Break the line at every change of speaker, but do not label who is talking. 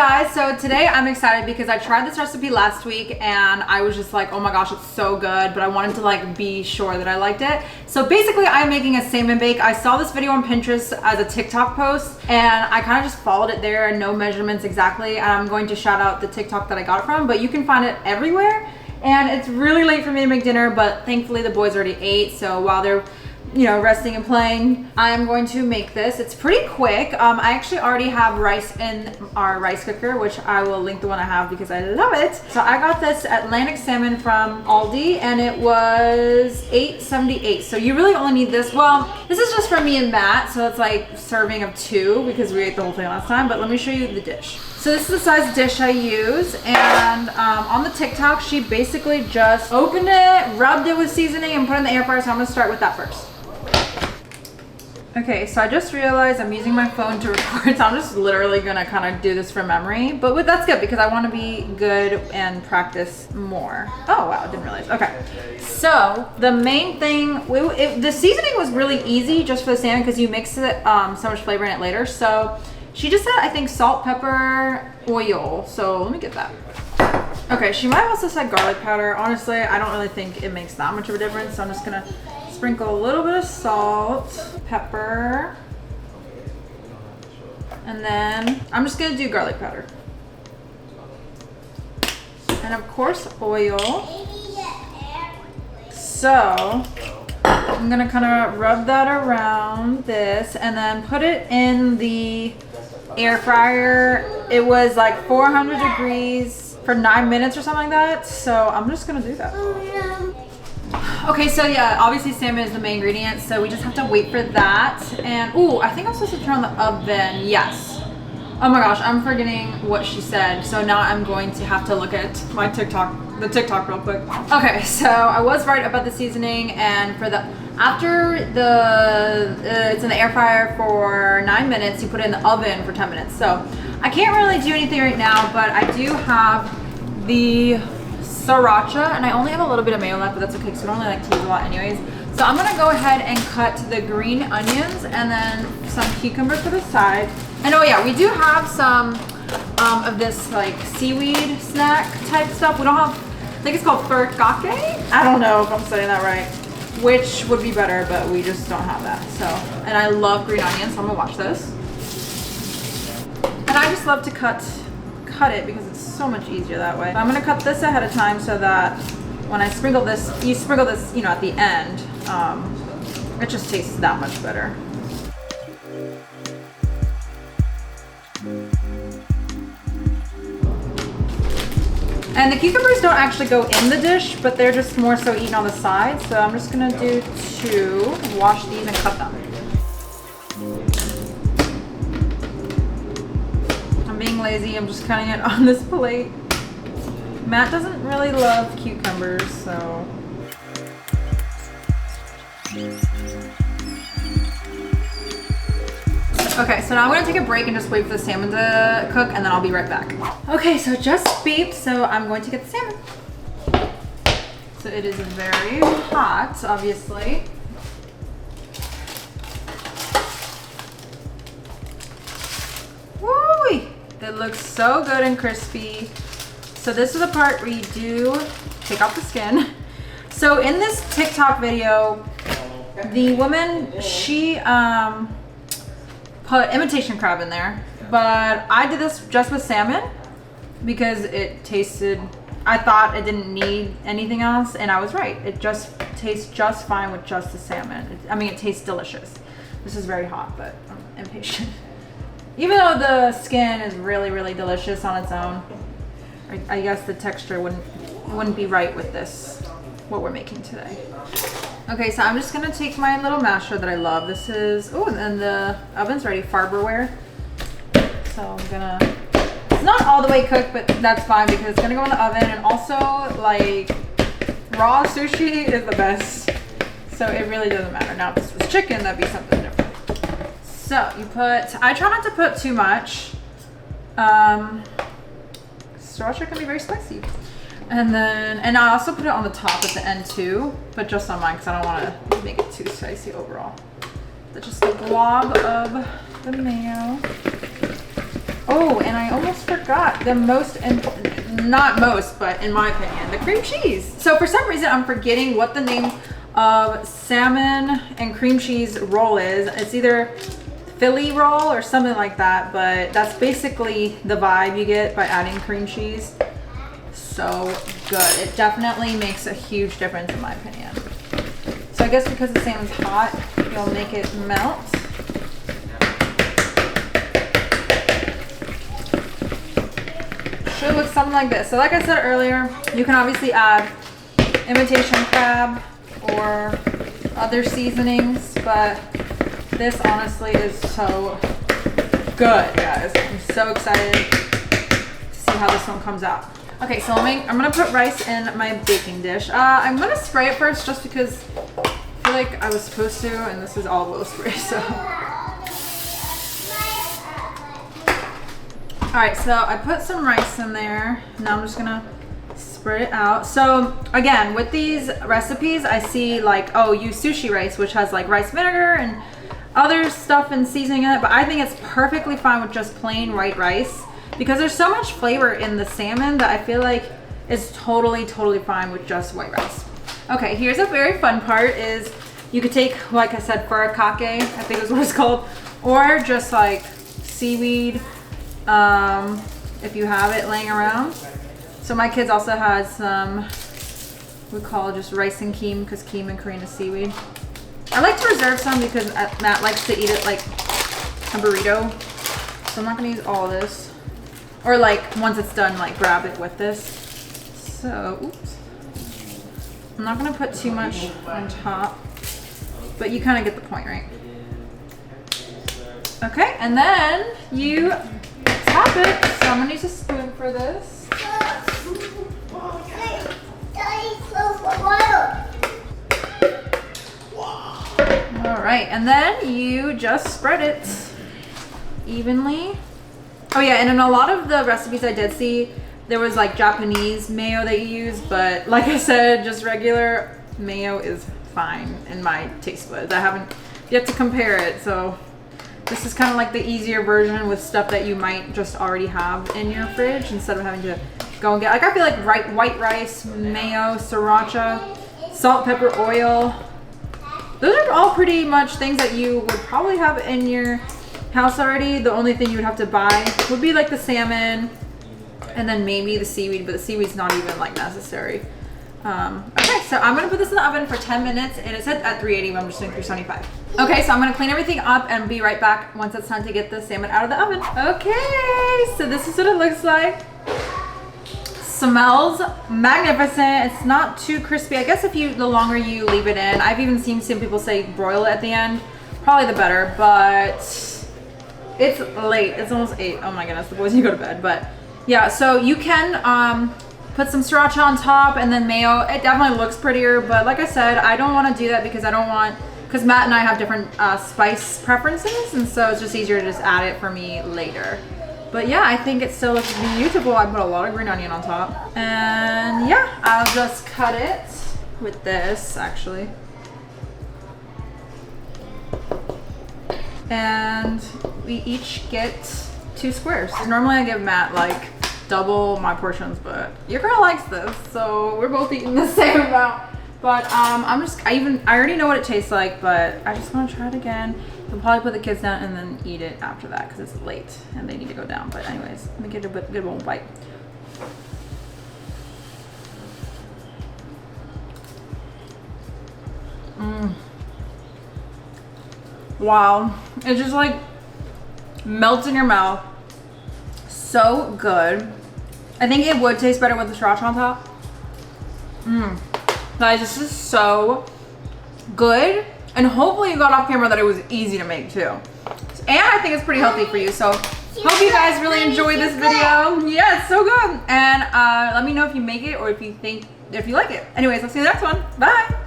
guys, so today I'm excited because I tried this recipe last week and I was just like, oh my gosh, it's so good, but I wanted to like be sure that I liked it. So basically I'm making a salmon bake. I saw this video on Pinterest as a TikTok post and I kind of just followed it there, no measurements exactly, and I'm going to shout out the TikTok that I got it from, but you can find it everywhere. And it's really late for me to make dinner, but thankfully the boys already ate, so while they're resting and playing, I'm going to make this. It's pretty quick. I actually already have rice in our rice cooker, which I will link the one I have because I love it. So I got this Atlantic salmon from Aldi and it was $8.78. So you really only need this. Well, this is just for me and Matt, so it's like serving of 2 because we ate the whole thing last time, but let me show you the dish. So this is the size dish I use, and on the TikTok, she basically just opened it, rubbed it with seasoning, and put it in the air fryer, so I'm gonna start with that first. Okay, so I just realized I'm using my phone to record, so I'm just literally gonna kind of do this from memory. But that's good because I want to be good and practice more. Oh wow, didn't realize. Okay, so the main thing, the seasoning was really easy just for the salmon because you mix it so much flavor in it later. So she just said, I think, salt, pepper, oil. So let me get that. Okay, she might have also said garlic powder. Honestly, I don't really think it makes that much of a difference, so I'm just gonna sprinkle a little bit of salt, pepper, and then I'm just gonna do garlic powder. And of course, oil. So I'm gonna kind of rub that around this and then put it in the air fryer. It was like 400 degrees for 9 minutes or something like that. So I'm just gonna do that. Okay, so yeah, obviously salmon is the main ingredient, so we just have to wait for that. And ooh, I think I'm supposed to turn on the oven. Yes. Oh my gosh, I'm forgetting what she said. So now I'm going to have to look at my TikTok real quick. Okay, so I was right about the seasoning, and for it's in the air fryer for 9 minutes. You put it in the oven for 10 minutes. So I can't really do anything right now, but I do have the sriracha, and I only have a little bit of mayo left, but that's okay because we don't really like to use a lot anyways. So I'm gonna go ahead and cut the green onions and then some cucumbers to the side. And oh yeah, we do have some of this like seaweed snack type stuff. We don't have, I think it's called furikake. I don't know if I'm saying that right, which would be better, but we just don't have that. So, and I love green onions, so I'm gonna watch this. And I just love to cut it because it's so much easier that way. But I'm gonna cut this ahead of time so that when I sprinkle this, you sprinkle this, at the end, it just tastes that much better. And the cucumbers don't actually go in the dish, but they're just more so eaten on the side. So I'm just gonna do 2, wash these and cut them. Being lazy, I'm just cutting it on this plate. Matt doesn't really love cucumbers, so. Okay, so now I'm gonna take a break and just wait for the salmon to cook, and then I'll be right back. Okay, so it just beeped, so I'm going to get the salmon. So it is very hot, obviously. Woo! It looks so good and crispy. So this is the part where you do take off the skin. So in this TikTok video, the woman, she put imitation crab in there, but I did this just with salmon because it tasted, I thought it didn't need anything else, and I was right. It just tastes just fine with just the salmon. It tastes delicious. This is very hot, but I'm impatient. Even though the skin is really, really delicious on its own, I guess the texture wouldn't be right with this, what we're making today. Okay, so I'm just gonna take my little masher that I love. This is, oh, and then the oven's ready, Farberware. So I'm gonna, it's not all the way cooked, but that's fine because it's gonna go in the oven. And also, like, raw sushi is the best. So it really doesn't matter. Now, if this was chicken, that'd be something different. So I try not to put too much. Sriracha can be very spicy. And I also put it on the top at the end too, but just on mine because I don't want to make it too spicy overall. That's just a glob of the mayo. Oh, and I almost forgot forgot the most, and not most, but in my opinion, the cream cheese. So for some reason, I'm forgetting what the name of salmon and cream cheese roll is. It's either Philly roll or something like that, but that's basically the vibe you get by adding cream cheese. So good. It definitely makes a huge difference in my opinion. So I guess because the salmon's hot, you'll make it melt. Should look something like this. So like I said earlier, you can obviously add imitation crab or other seasonings, but this honestly is so good, guys. I'm so excited to see how this one comes out. Okay, so I'm gonna put rice in my baking dish. I'm gonna spray it first just because I feel like I was supposed to, and this is olive oil spray, so. All right, so I put some rice in there. Now I'm just gonna spread it out. So again, with these recipes, I see like, oh, use sushi rice, which has like rice vinegar and other stuff and seasoning in it, but I think it's perfectly fine with just plain white rice because there's so much flavor in the salmon that I feel like is totally fine with just white rice. Okay, here's a very fun part is you could take, like I said, furikake, I think is what it's called, or just like seaweed, if you have it laying around. So my kids also had some, we call it just rice and keem, because keem in Korean is seaweed. I like to reserve some because Matt likes to eat it like a burrito. So I'm not gonna use all of this. Or like once it's done, like grab it with this. So, oops. I'm not gonna put too much on top, but you kind of get the point, right? Okay, and then you tap it. So I'm gonna use a spoon for this. All right, and then you just spread it evenly. Oh yeah, and in a lot of the recipes I did see, there was like Japanese mayo that you use, but like I said, just regular mayo is fine in my taste buds. I haven't yet to compare it, so this is kind of like the easier version with stuff that you might just already have in your fridge instead of having to go and get, like I feel like white rice, mayo, sriracha, salt, pepper, oil. Those are all pretty much things that you would probably have in your house already. The only thing you would have to buy would be like the salmon and then maybe the seaweed, but the seaweed's not even like necessary. Okay, so I'm gonna put this in the oven for 10 minutes and it said at 380, but I'm just doing 375. Okay, so I'm gonna clean everything up and be right back once it's time to get the salmon out of the oven. Okay, so this is what it looks like. Smells magnificent. It's not too crispy. I guess the longer you leave it in, I've even seen some people say broil it at the end. Probably the better, but it's late. It's almost 8. Oh my goodness, the boys need to go to bed. But yeah, so you can put some sriracha on top and then mayo. It definitely looks prettier, but like I said, I don't want to do that because because Matt and I have different spice preferences, and so it's just easier to just add it for me later. But yeah, I think it still looks beautiful. I put a lot of green onion on top. And yeah, I'll just cut it with this actually. And we each get 2 squares. Normally I give Matt like double my portions, but your girl likes this, so we're both eating the same amount. But I already know what it tastes like, but I just want to try it again. We'll probably put the kids down and then eat it after that because it's late and they need to go down. But anyways, let me get a good old bite. Wow, it just like melts in your mouth. So good. I think it would taste better with the sriracha on top. Guys, this is so good. And hopefully you got off camera that it was easy to make too. And I think it's pretty healthy for you. So hope you guys really enjoyed this video. Yeah, it's so good. And let me know if you make it or if you like it. Anyways, I'll see you in the next one. Bye.